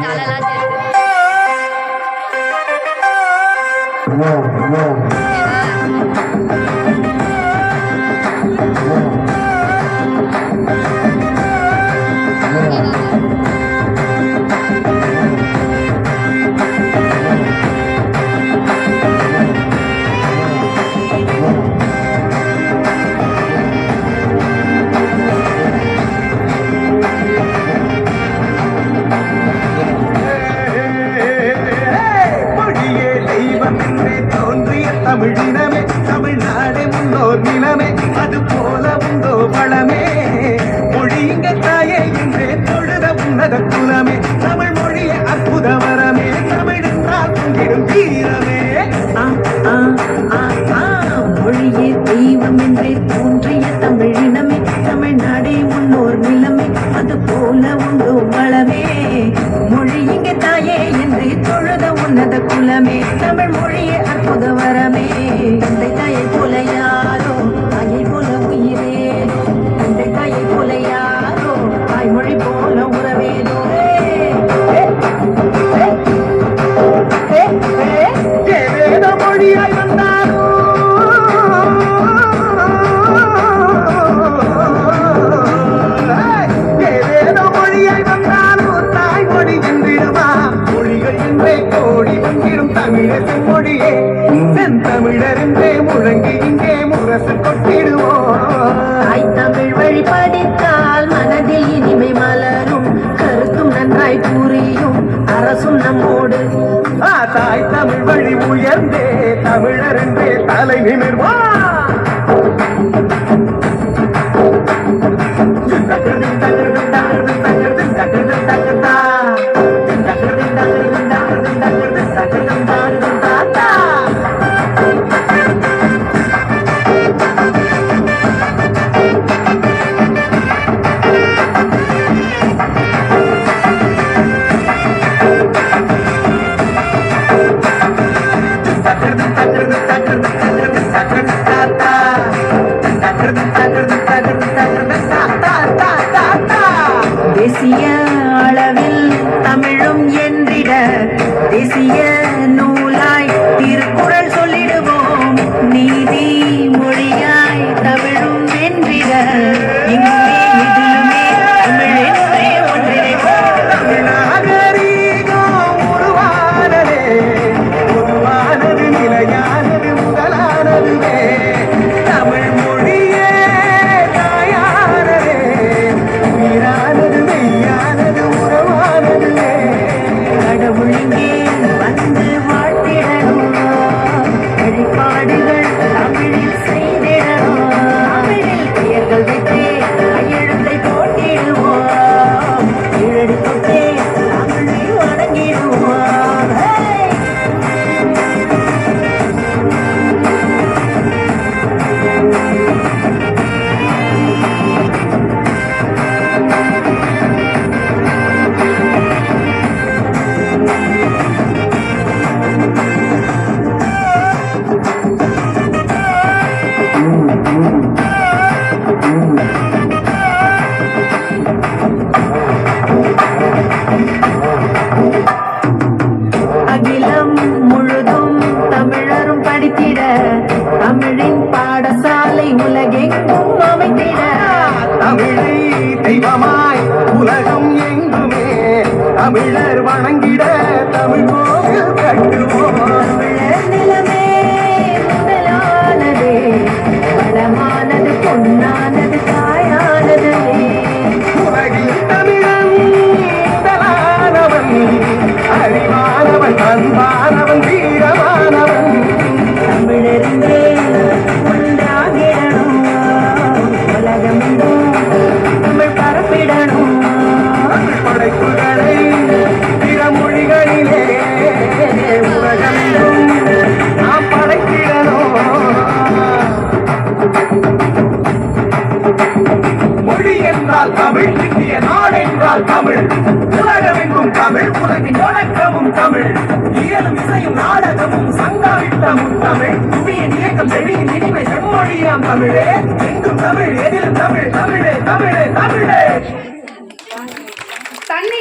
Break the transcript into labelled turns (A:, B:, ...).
A: தலைலாம் சேர்த்து
B: தமிழினமே தமிழ்நாடு முன்னோர் நிலமே அது போல உண்டோ வளமே மொழி இங்க தாயே என்றே தொழுத உன்னத குலமே தமிழ் மொழியே அற்புத வரமே தமிழ் என்றால் பொங்கிடும் வீரமே
C: மொழியே தெய்வம் என்றே தோன்றிய தமிழினமே தமிழ்நாடே முன்னோர் நிலமே அது போல உண்டோ வளமே மொழி இங்க தாயே என்றே தொழுத உன்னத குலமே தமிழ் மொழியே அற்புத வரமே தந்தை தாயை போல யாரோ தாயை போல உயிரேனோ தந்தை தாயை போல யாரோ தாய்மொழி போல உறவேனோ
B: ஏதேதோ மொழியாய் வந்தாரோ ஏதேதோ மொழியாய் வந்தாரோ தாய்மொழி என்றிடுமா மொழிகள் என்றே கோடி வந்திடும் தமிழர் செம்மொழியே செந்தமிழர் என்றே முழங்கி இங்கே முரசு கொட்டிடுவோம்
C: தாய் தமிழ் வழி படித்தால் மனதில் இனிமை மலரும் கருத்தும் நன்றாய் புரியும் அரசும் நம்மோடு
B: தாய் தமிழ் வழி உயர்ந்தே தமிழர் என்றே தலை நிமிர்வா
C: தேசிய அளவில் தமிழும் என்றிட தேசிய நூலாய் திருக்குறள் சொல்லிடுவோம் நீதி மொழியாய் தமிழும் வென்றிட இங்கே இதிலுமே தமிழ் என்றே ஒன்றிணைவோம்
B: தமிழ்நாகரீகம் உருவானதே உருவானது நிலையானது முதலானதுவே தமிழ் மொழியே தாயானதே உயிரானது மெய்யானது உறவானதுவே
C: கடவுள் இங்கே வந்து வாழ்த்திடணும் வழிபாடுகள் தமிழில் செய்திடணும் தமிழில் பெயர்கள் வைத்தே கையெழுத்தை போட்டிடுவோம் கீழடி தொட்டே தமிழை வணங்கிடுவோம் அகிலம் முழுதும் தமிழரும் படித்திட தமிழின் பாடசாலை உலகெங்கும் அமைத்திட
B: தமிழை தெய்வமாய் உலகம் எங்குமே தமிழர் வணங்கிட தமிழ் கோவில் கட்டுவோம்
C: தமிழர் நிலமே முதலானதே வளமானது பொன்னானது தாயானது
B: உலகில் தமிழன் முதலானவன் அறிவானவன் அன்பானவன் வீரமானவன்
C: தமிழருந்தே ஒன்றாகிடணும் உலகமெங்கும் தமிழ் பரப்பிடணும்
B: தமிழ் படைப்புகளை பிற மொழிகளிலே உலகமெங்கும் நாம் படைத்திடணும் மொழி என்றால் தமிழ் இந்திய நாடு என்றால் தமிழ் உலகமெங்கும் தமிழ் உலகின் வணக்கமும் தமிழ் இயலும் இசையும் நாடகமும் சங்காவிட்டமும் தமிழ் புவியின் இயக்கம் செழியின் இனிமை செம்மொழியாம் தமிழே எங்கும் தமிழ் எதிலும் தமிழ் தமிழே தமிழே தமிழே
A: தண்ணி